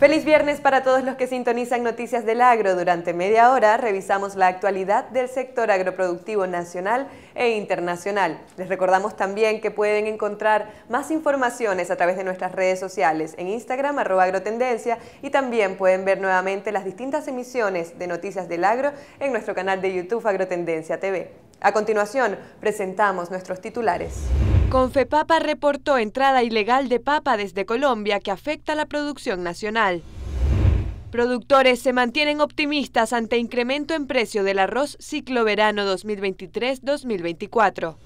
Feliz viernes para todos los que sintonizan Noticias del Agro. Durante media hora revisamos la actualidad del sector agroproductivo nacional e internacional. Les recordamos también que pueden encontrar más informaciones a través de nuestras redes sociales en Instagram @agrotendencia y también pueden ver nuevamente las distintas emisiones de Noticias del Agro en nuestro canal de YouTube Agrotendencia TV. A continuación, presentamos nuestros titulares. Confepapa reportó entrada ilegal de papa desde Colombia que afecta la producción nacional. Productores se mantienen optimistas ante incremento en precio del arroz ciclo verano 2023-2024.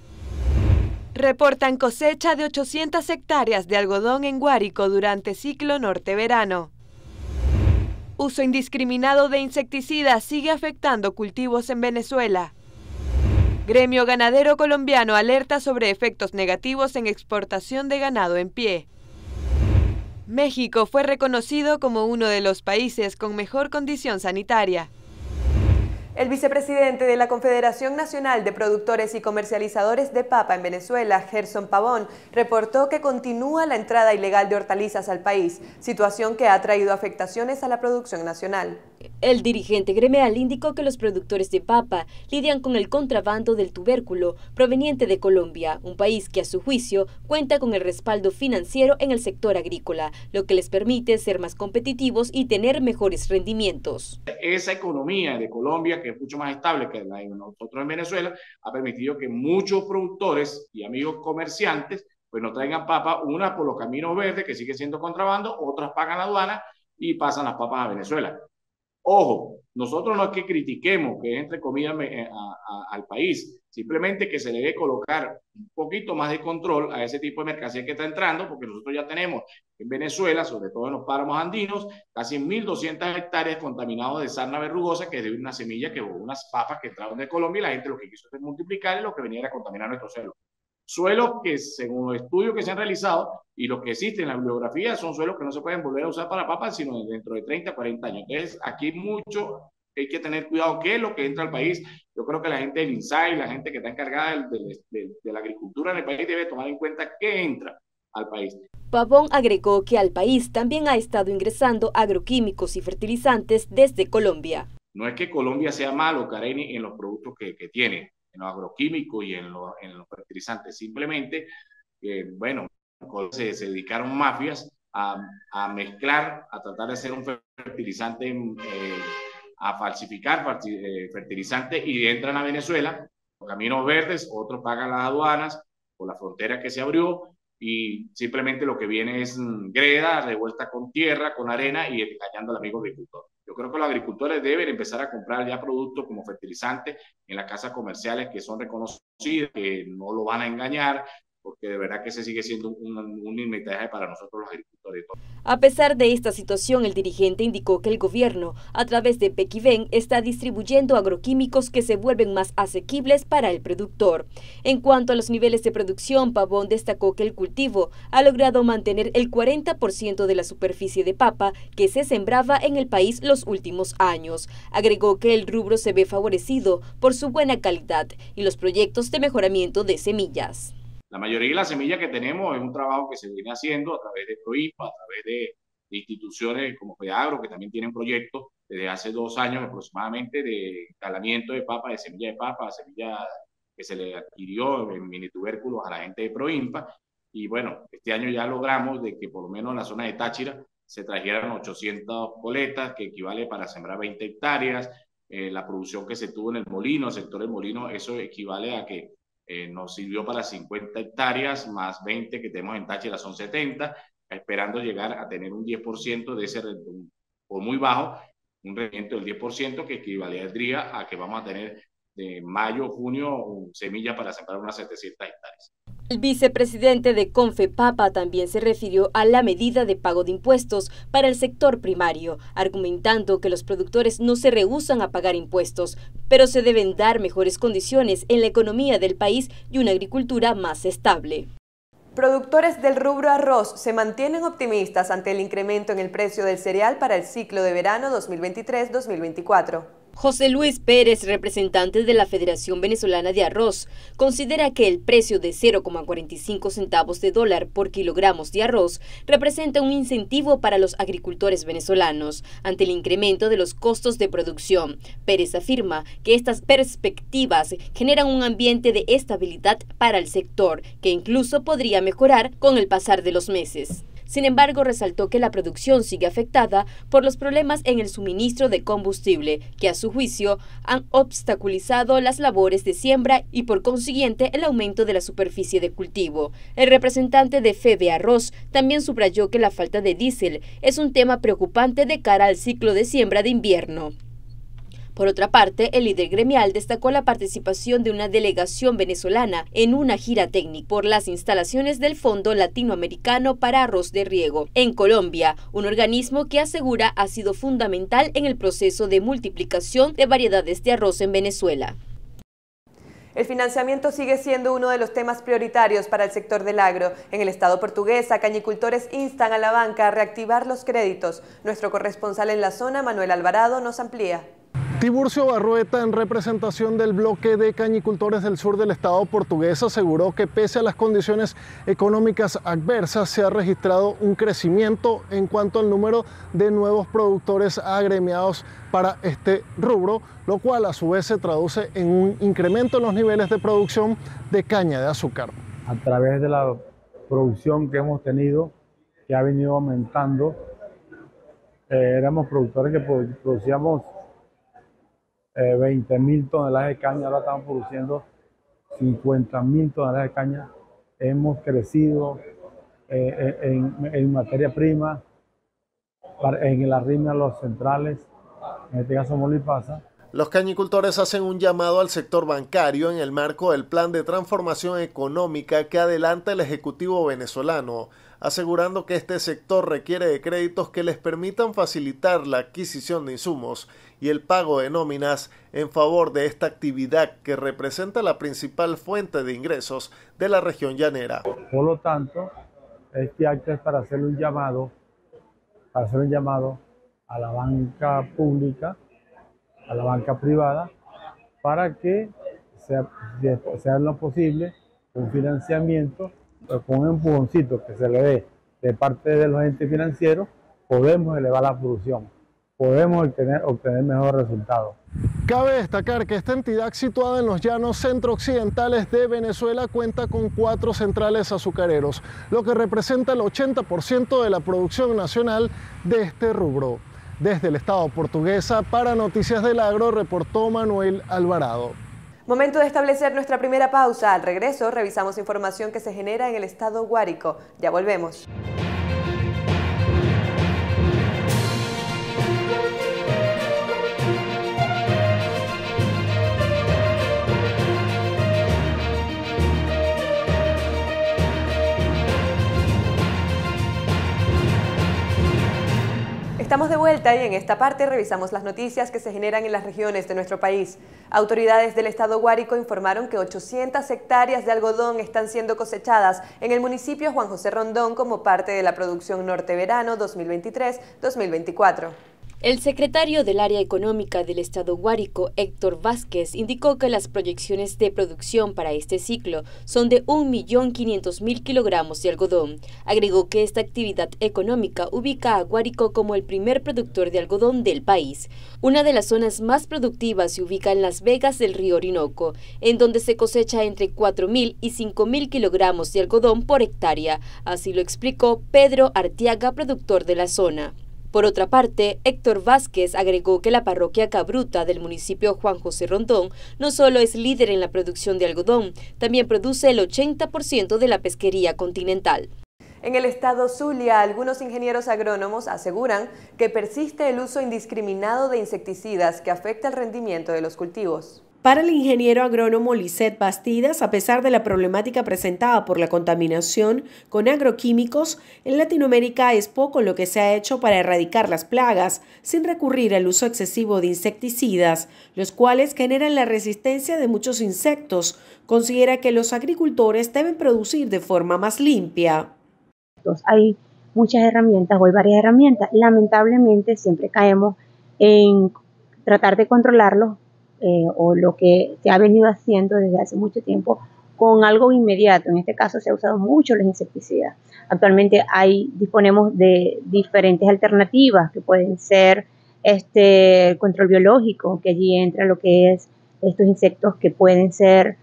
Reportan cosecha de 800 hectáreas de algodón en Guárico durante ciclo norte-verano. Uso indiscriminado de insecticidas sigue afectando cultivos en Venezuela. Gremio Ganadero Colombiano alerta sobre efectos negativos en exportación de ganado en pie. México fue reconocido como uno de los países con mejor condición sanitaria. El vicepresidente de la Confederación Nacional de Productores y Comercializadores de Papa en Venezuela, Gerson Pavón, reportó que continúa la entrada ilegal de hortalizas al país, situación que ha traído afectaciones a la producción nacional. El dirigente gremial indicó que los productores de papa lidian con el contrabando del tubérculo proveniente de Colombia, un país que a su juicio cuenta con el respaldo financiero en el sector agrícola, lo que les permite ser más competitivos y tener mejores rendimientos. Esa economía de Colombia, que es mucho más estable que la de nosotros en Venezuela, ha permitido que muchos productores y amigos comerciantes pues no traigan papa, unas por los caminos verdes, que sigue siendo contrabando, otras pagan la aduana y pasan las papas a Venezuela. Ojo, nosotros no es que critiquemos que entre comillas al país, simplemente que se debe colocar un poquito más de control a ese tipo de mercancía que está entrando, porque nosotros ya tenemos en Venezuela, sobre todo en los páramos andinos, casi 1.200 hectáreas contaminadas de sarna verrugosa, que es de una semilla, que unas papas que entraron de Colombia, y la gente lo que quiso es multiplicar y lo que venía era contaminar nuestro suelo. Suelos que, según los estudios que se han realizado y los que existen en la bibliografía, son suelos que no se pueden volver a usar para papas, sino dentro de 30, 40 años. Entonces, aquí hay que tener cuidado qué es lo que entra al país. Yo creo que la gente del INSAI, la gente que está encargada de la agricultura en el país, debe tomar en cuenta qué entra al país. Pavón agregó que al país también ha estado ingresando agroquímicos y fertilizantes desde Colombia. No es que Colombia sea malo, Kareni, en los productos que tiene, en los agroquímicos y en los fertilizantes. Simplemente, bueno, se dedicaron mafias a mezclar, a tratar de hacer un fertilizante, a falsificar fertilizantes y entran a Venezuela, los caminos verdes, otros pagan las aduanas por la frontera que se abrió y simplemente lo que viene es greda revuelta con tierra, con arena y engañando al amigo agricultor. Yo creo que los agricultores deben empezar a comprar ya productos como fertilizantes en las casas comerciales que son reconocidas, que no lo van a engañar, porque de verdad que ese sigue siendo un inventaje para nosotros los agricultores. A pesar de esta situación, el dirigente indicó que el gobierno, a través de Pequiven, está distribuyendo agroquímicos que se vuelven más asequibles para el productor. En cuanto a los niveles de producción, Pavón destacó que el cultivo ha logrado mantener el 40% de la superficie de papa que se sembraba en el país los últimos años. Agregó que el rubro se ve favorecido por su buena calidad y los proyectos de mejoramiento de semillas. La mayoría de las semillas que tenemos es un trabajo que se viene haciendo a través de Proinfa, a través de instituciones como FEAGRO, que también tienen proyectos desde hace 2 años aproximadamente de instalamiento de papa, de semilla que se le adquirió en mini tubérculos a la gente de Proinfa. Y bueno, este año ya logramos de que por lo menos en la zona de Táchira se trajeran 800 boletas, que equivale para sembrar 20 hectáreas. La producción que se tuvo en el molino, el sector del molino, eso equivale a que nos sirvió para 50 hectáreas, más 20 que tenemos en Táchira, son 70, esperando llegar a tener un 10% de ese, o muy bajo, un rendimiento del 10%, que equivaldría a que vamos a tener de mayo, junio, semillas para sembrar unas 700 hectáreas. El vicepresidente de Confepapa también se refirió a la medida de pago de impuestos para el sector primario, argumentando que los productores no se rehúsan a pagar impuestos, pero se deben dar mejores condiciones en la economía del país y una agricultura más estable. Productores del rubro arroz se mantienen optimistas ante el incremento en el precio del cereal para el ciclo de verano 2023-2024. José Luis Pérez, representante de la Federación Venezolana de Arroz, considera que el precio de 0,45 centavos de dólar por kilogramos de arroz representa un incentivo para los agricultores venezolanos ante el incremento de los costos de producción. Pérez afirma que estas perspectivas generan un ambiente de estabilidad para el sector, que incluso podría mejorar con el pasar de los meses. Sin embargo, resaltó que la producción sigue afectada por los problemas en el suministro de combustible, que a su juicio han obstaculizado las labores de siembra y por consiguiente el aumento de la superficie de cultivo. El representante de Fede Arroz también subrayó que la falta de diésel es un tema preocupante de cara al ciclo de siembra de invierno. Por otra parte, el líder gremial destacó la participación de una delegación venezolana en una gira técnica por las instalaciones del Fondo Latinoamericano para Arroz de Riego en Colombia, un organismo que asegura ha sido fundamental en el proceso de multiplicación de variedades de arroz en Venezuela. El financiamiento sigue siendo uno de los temas prioritarios para el sector del agro. En el estado portugués, cañicultores instan a la banca a reactivar los créditos. Nuestro corresponsal en la zona, Manuel Alvarado, nos amplía. Tiburcio Barrueta, en representación del bloque de cañicultores del sur del estado portugués, aseguró que pese a las condiciones económicas adversas se ha registrado un crecimiento en cuanto al número de nuevos productores agremiados para este rubro, lo cual a su vez se traduce en un incremento en los niveles de producción de caña de azúcar. A través de la producción que hemos tenido, que ha venido aumentando, éramos productores que producíamos 20.000 toneladas de caña, ahora estamos produciendo 50.000 toneladas de caña. Hemos crecido en materia prima, en la rima de los centrales, en este caso Molipasa. Los cañicultores hacen un llamado al sector bancario en el marco del plan de transformación económica que adelanta el Ejecutivo venezolano, asegurando que este sector requiere de créditos que les permitan facilitar la adquisición de insumos y el pago de nóminas en favor de esta actividad que representa la principal fuente de ingresos de la región llanera. Por lo tanto, este acto es para hacer un llamado a la banca pública, a la banca privada, para que sea lo posible un financiamiento, con un empujoncito que se le dé de parte de los entes financieros, podemos elevar la producción, podemos obtener mejores resultados. Cabe destacar que esta entidad, situada en los llanos centro-occidentales de Venezuela, cuenta con 4 centrales azucareros, lo que representa el 80% de la producción nacional de este rubro. Desde el estado portuguesa, para Noticias del Agro, reportó Manuel Alvarado. Momento de establecer nuestra primera pausa. Al regreso, revisamos información que se genera en el estado Guárico. Ya volvemos. Estamos de vuelta y en esta parte revisamos las noticias que se generan en las regiones de nuestro país. Autoridades del estado Guárico informaron que 800 hectáreas de algodón están siendo cosechadas en el municipio Juan José Rondón como parte de la producción norte-verano 2023-2024. El secretario del Área Económica del Estado Guárico, Héctor Vázquez, indicó que las proyecciones de producción para este ciclo son de 1.500.000 kilogramos de algodón. Agregó que esta actividad económica ubica a Guárico como el primer productor de algodón del país. Una de las zonas más productivas se ubica en las vegas del río Orinoco, en donde se cosecha entre 4.000 y 5.000 kilogramos de algodón por hectárea. Así lo explicó Pedro Artiaga, productor de la zona. Por otra parte, Héctor Vázquez agregó que la parroquia Cabruta del municipio Juan José Rondón no solo es líder en la producción de algodón, también produce el 80% de la pesquería continental. En el estado Zulia, algunos ingenieros agrónomos aseguran que persiste el uso indiscriminado de insecticidas que afecta el rendimiento de los cultivos. Para el ingeniero agrónomo Lisset Bastidas, a pesar de la problemática presentada por la contaminación con agroquímicos, en Latinoamérica es poco lo que se ha hecho para erradicar las plagas, sin recurrir al uso excesivo de insecticidas, los cuales generan la resistencia de muchos insectos. Considera que los agricultores deben producir de forma más limpia. Hay muchas herramientas, o hay varias herramientas. Lamentablemente siempre caemos en tratar de controlarlos o lo que se ha venido haciendo desde hace mucho tiempo con algo inmediato. En este caso se ha usado mucho los insecticidas. Actualmente disponemos de diferentes alternativas que pueden ser control biológico, que allí entra lo que es estos insectos que pueden ser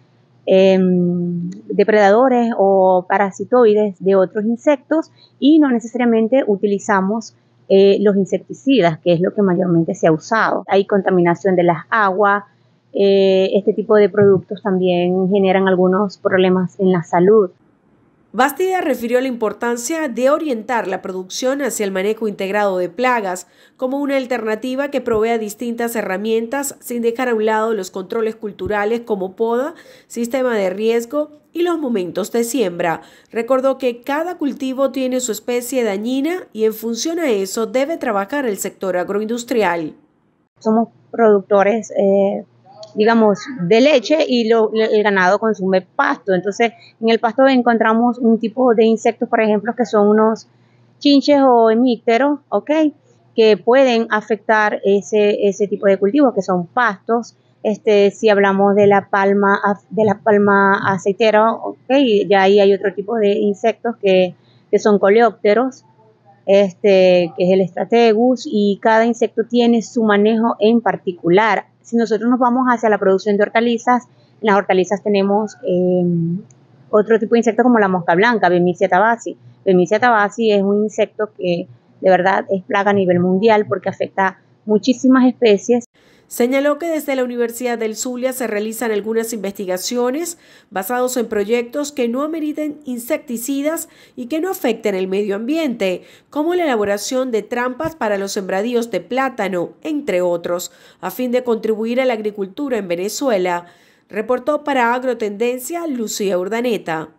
depredadores o parasitoides de otros insectos, y no necesariamente utilizamos los insecticidas, que es lo que mayormente se ha usado. Hay contaminación de las aguas. Este tipo de productos también generan algunos problemas en la salud. Bastida refirió la importancia de orientar la producción hacia el manejo integrado de plagas como una alternativa que provea distintas herramientas sin dejar a un lado los controles culturales como poda, sistema de riesgo y los momentos de siembra. Recordó que cada cultivo tiene su especie dañina y en función a eso debe trabajar el sector agroindustrial. Somos productores digamos, de leche, y el ganado consume pasto. Entonces, en el pasto encontramos un tipo de insectos, por ejemplo, que son unos chinches o hemípteros, ¿ok?, que pueden afectar ese tipo de cultivos, que son pastos. Si hablamos de la palma aceitera, ¿ok?, ya ahí hay otro tipo de insectos que son coleópteros, que es el Strategus, y cada insecto tiene su manejo en particular. Si nosotros nos vamos hacia la producción de hortalizas, en las hortalizas tenemos otro tipo de insectos como la mosca blanca, Bemisia tabaci. Bemisia tabaci es un insecto que de verdad es plaga a nivel mundial porque afecta muchísimas especies. Señaló que desde la Universidad del Zulia se realizan algunas investigaciones basados en proyectos que no ameriten insecticidas y que no afecten el medio ambiente, como la elaboración de trampas para los sembradíos de plátano, entre otros, a fin de contribuir a la agricultura en Venezuela. Reportó para Agrotendencia Lucía Urdaneta.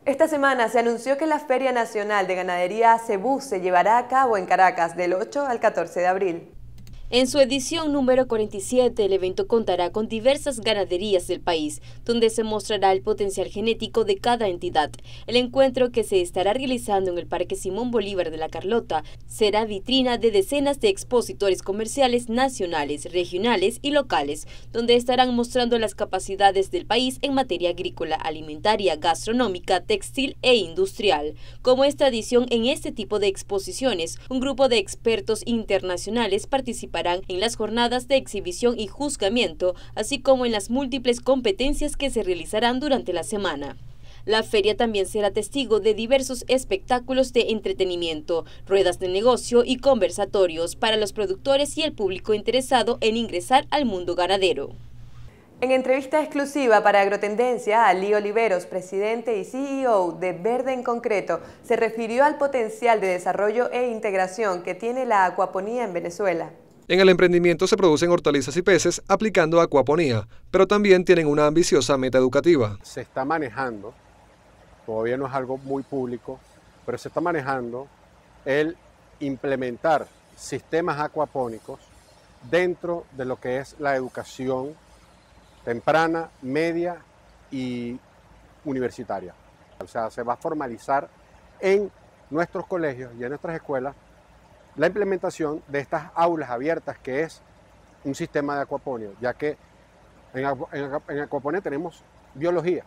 Esta semana se anunció que la Feria Nacional de Ganadería Cebú se llevará a cabo en Caracas del 8 al 14 de abril. En su edición número 47, el evento contará con diversas ganaderías del país, donde se mostrará el potencial genético de cada entidad. El encuentro, que se estará realizando en el Parque Simón Bolívar de La Carlota, será vitrina de decenas de expositores comerciales nacionales, regionales y locales, donde estarán mostrando las capacidades del país en materia agrícola, alimentaria, gastronómica, textil e industrial. Como es tradición en este tipo de exposiciones, un grupo de expertos internacionales participarán en las jornadas de exhibición y juzgamiento, así como en las múltiples competencias que se realizarán durante la semana. La feria también será testigo de diversos espectáculos de entretenimiento, ruedas de negocio y conversatorios para los productores y el público interesado en ingresar al mundo ganadero. En entrevista exclusiva para Agrotendencia, Ali Oliveros, presidente y CEO de Verde en Concreto, se refirió al potencial de desarrollo e integración que tiene la acuaponía en Venezuela. En el emprendimiento se producen hortalizas y peces aplicando acuaponía, pero también tienen una ambiciosa meta educativa. Se está manejando, todavía no es algo muy público, pero se está manejando el implementar sistemas acuapónicos dentro de lo que es la educación temprana, media y universitaria. O sea, se va a formalizar en nuestros colegios y en nuestras escuelas la implementación de estas aulas abiertas, que es un sistema de acuaponía, ya que en acuaponía tenemos biología,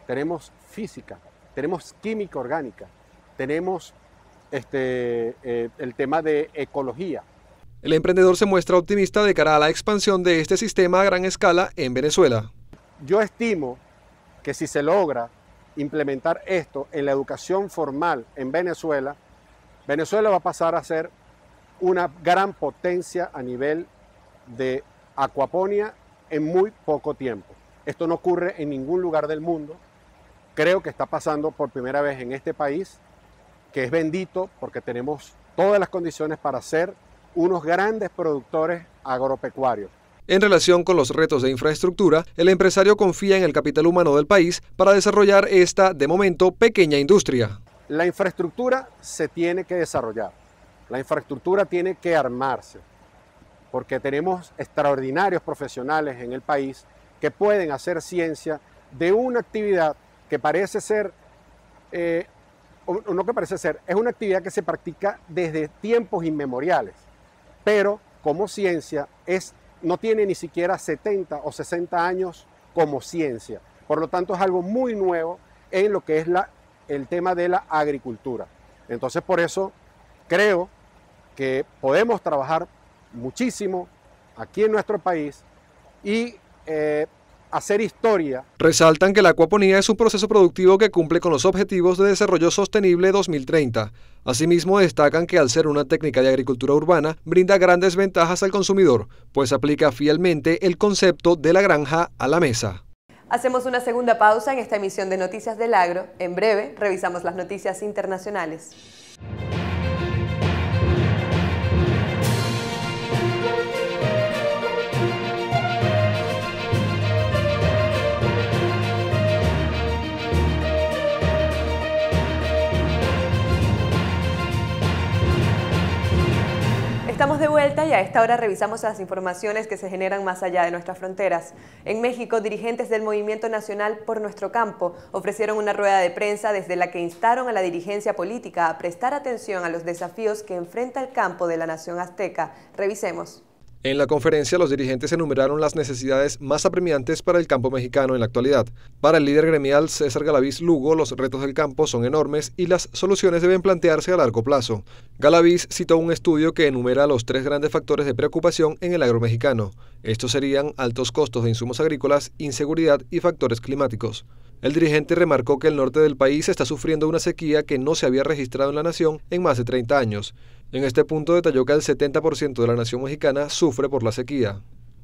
tenemos física, tenemos química orgánica, tenemos el tema de ecología. El emprendedor se muestra optimista de cara a la expansión de este sistema a gran escala en Venezuela. Yo estimo que si se logra implementar esto en la educación formal en Venezuela, Venezuela va a pasar a ser una gran potencia a nivel de acuaponía en muy poco tiempo. Esto no ocurre en ningún lugar del mundo. Creo que está pasando por primera vez en este país, que es bendito porque tenemos todas las condiciones para ser unos grandes productores agropecuarios. En relación con los retos de infraestructura, el empresario confía en el capital humano del país para desarrollar esta, de momento, pequeña industria. La infraestructura se tiene que desarrollar, la infraestructura tiene que armarse, porque tenemos extraordinarios profesionales en el país que pueden hacer ciencia de una actividad que parece ser, es una actividad que se practica desde tiempos inmemoriales, pero como ciencia no tiene ni siquiera 70 o 60 años como ciencia. Por lo tanto, es algo muy nuevo en lo que es el tema de la agricultura. Entonces, por eso creo que podemos trabajar muchísimo aquí en nuestro país y hacer historia. Resaltan que la acuaponía es un proceso productivo que cumple con los Objetivos de Desarrollo Sostenible 2030. Asimismo, destacan que al ser una técnica de agricultura urbana, brinda grandes ventajas al consumidor, pues aplica fielmente el concepto de la granja a la mesa. Hacemos una segunda pausa en esta emisión de Noticias del Agro. En breve, revisamos las noticias internacionales. Estamos de vuelta y a esta hora revisamos las informaciones que se generan más allá de nuestras fronteras. En México, dirigentes del Movimiento Nacional por Nuestro Campo ofrecieron una rueda de prensa desde la que instaron a la dirigencia política a prestar atención a los desafíos que enfrenta el campo de la nación azteca. Revisemos. En la conferencia, los dirigentes enumeraron las necesidades más apremiantes para el campo mexicano en la actualidad. Para el líder gremial César Galaviz Lugo, los retos del campo son enormes y las soluciones deben plantearse a largo plazo. Galaviz citó un estudio que enumera los 3 grandes factores de preocupación en el agro mexicano. Estos serían altos costos de insumos agrícolas, inseguridad y factores climáticos. El dirigente remarcó que el norte del país está sufriendo una sequía que no se había registrado en la nación en más de 30 años. En este punto detalló que el 70% de la nación mexicana sufre por la sequía.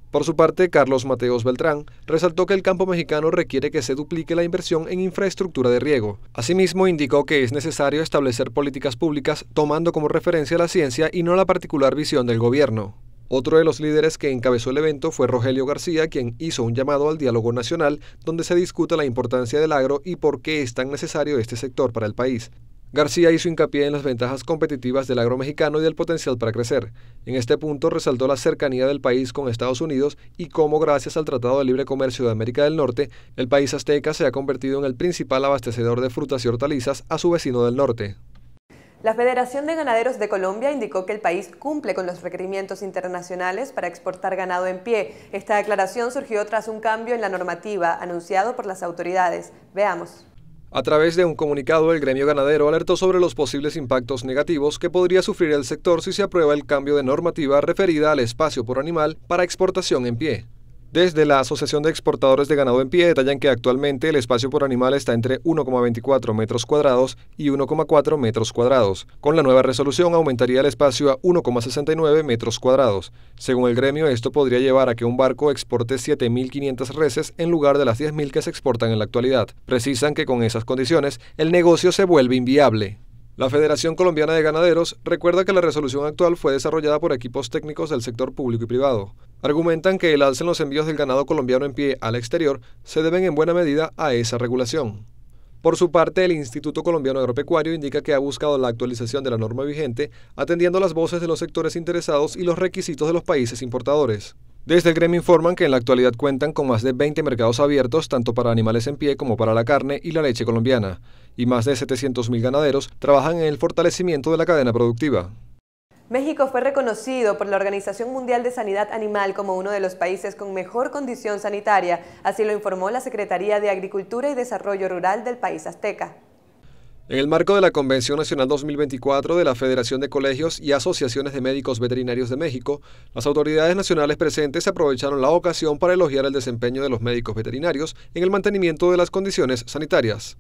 Por su parte, Carlos Mateos Beltrán resaltó que el campo mexicano requiere que se duplique la inversión en infraestructura de riego. Asimismo, indicó que es necesario establecer políticas públicas tomando como referencia la ciencia y no la particular visión del gobierno. Otro de los líderes que encabezó el evento fue Rogelio García, quien hizo un llamado al diálogo nacional donde se discuta la importancia del agro y por qué es tan necesario este sector para el país. García hizo hincapié en las ventajas competitivas del agro mexicano y del potencial para crecer. En este punto resaltó la cercanía del país con Estados Unidos y cómo gracias al Tratado de Libre Comercio de América del Norte, el país azteca se ha convertido en el principal abastecedor de frutas y hortalizas a su vecino del norte. La Federación de Ganaderos de Colombia indicó que el país cumple con los requerimientos internacionales para exportar ganado en pie. Esta declaración surgió tras un cambio en la normativa anunciado por las autoridades. Veamos. A través de un comunicado, el gremio ganadero alertó sobre los posibles impactos negativos que podría sufrir el sector si se aprueba el cambio de normativa referida al espacio por animal para exportación en pie. Desde la Asociación de Exportadores de Ganado en Pie detallan que actualmente el espacio por animal está entre 1,24 metros cuadrados y 1,4 metros cuadrados. Con la nueva resolución aumentaría el espacio a 1,69 metros cuadrados. Según el gremio, esto podría llevar a que un barco exporte 7.500 reses en lugar de las 10.000 que se exportan en la actualidad. Precisan que con esas condiciones, el negocio se vuelve inviable. La Federación Colombiana de Ganaderos recuerda que la resolución actual fue desarrollada por equipos técnicos del sector público y privado. Argumentan que el alza en los envíos del ganado colombiano en pie al exterior se deben en buena medida a esa regulación. Por su parte, el Instituto Colombiano Agropecuario indica que ha buscado la actualización de la norma vigente, atendiendo las voces de los sectores interesados y los requisitos de los países importadores. Desde el gremio informan que en la actualidad cuentan con más de 20 mercados abiertos, tanto para animales en pie como para la carne y la leche colombiana, y más de 700.000 ganaderos trabajan en el fortalecimiento de la cadena productiva. México fue reconocido por la Organización Mundial de Sanidad Animal como uno de los países con mejor condición sanitaria, así lo informó la Secretaría de Agricultura y Desarrollo Rural del país azteca. En el marco de la Convención Nacional 2024 de la Federación de Colegios y Asociaciones de Médicos Veterinarios de México, las autoridades nacionales presentes aprovecharon la ocasión para elogiar el desempeño de los médicos veterinarios en el mantenimiento de las condiciones sanitarias.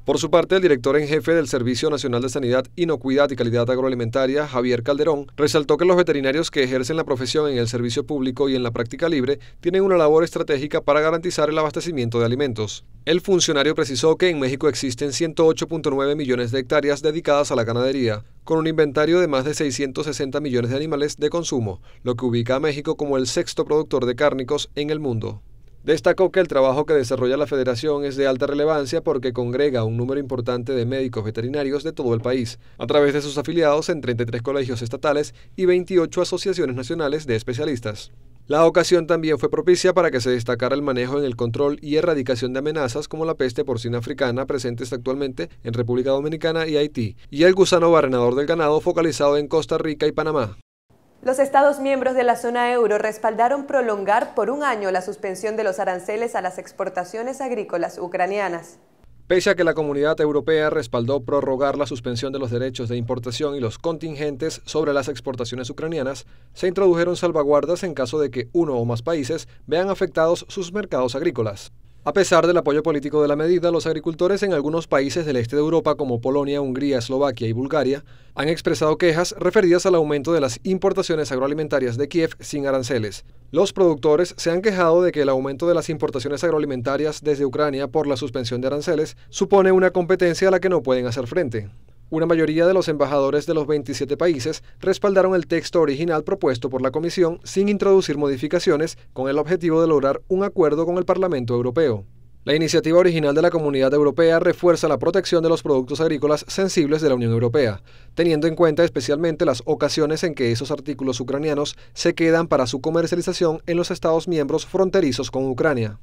Por su parte, el director en jefe del Servicio Nacional de Sanidad, Inocuidad y Calidad Agroalimentaria, Javier Calderón, resaltó que los veterinarios que ejercen la profesión en el servicio público y en la práctica libre tienen una labor estratégica para garantizar el abastecimiento de alimentos. El funcionario precisó que en México existen 108.9 millones de hectáreas dedicadas a la ganadería, con un inventario de más de 660 millones de animales de consumo, lo que ubica a México como el 6º productor de cárnicos en el mundo. Destacó que el trabajo que desarrolla la Federación es de alta relevancia porque congrega un número importante de médicos veterinarios de todo el país, a través de sus afiliados en 33 colegios estatales y 28 asociaciones nacionales de especialistas. La ocasión también fue propicia para que se destacara el manejo en el control y erradicación de amenazas como la peste porcina africana presentes actualmente en República Dominicana y Haití, y el gusano barrenador del ganado focalizado en Costa Rica y Panamá. Los Estados miembros de la zona euro respaldaron prolongar por un año la suspensión de los aranceles a las exportaciones agrícolas ucranianas. Pese a que la Comunidad Europea respaldó prorrogar la suspensión de los derechos de importación y los contingentes sobre las exportaciones ucranianas, se introdujeron salvaguardas en caso de que uno o más países vean afectados sus mercados agrícolas. A pesar del apoyo político de la medida, los agricultores en algunos países del este de Europa como Polonia, Hungría, Eslovaquia y Bulgaria han expresado quejas referidas al aumento de las importaciones agroalimentarias de Kiev sin aranceles. Los productores se han quejado de que el aumento de las importaciones agroalimentarias desde Ucrania por la suspensión de aranceles supone una competencia a la que no pueden hacer frente. Una mayoría de los embajadores de los 27 países respaldaron el texto original propuesto por la Comisión sin introducir modificaciones con el objetivo de lograr un acuerdo con el Parlamento Europeo. La iniciativa original de la Comunidad Europea refuerza la protección de los productos agrícolas sensibles de la Unión Europea, teniendo en cuenta especialmente las ocasiones en que esos artículos ucranianos se quedan para su comercialización en los Estados miembros fronterizos con Ucrania.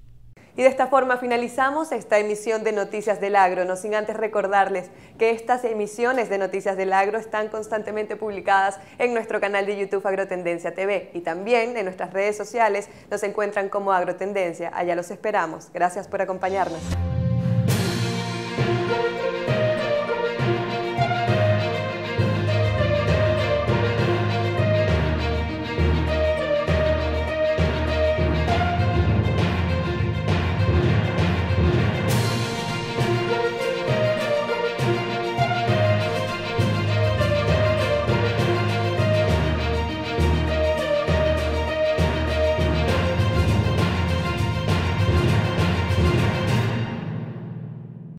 Y de esta forma finalizamos esta emisión de Noticias del Agro, no sin antes recordarles que estas emisiones de Noticias del Agro están constantemente publicadas en nuestro canal de YouTube Agrotendencia TV y también en nuestras redes sociales nos encuentran como Agrotendencia. Allá los esperamos. Gracias por acompañarnos.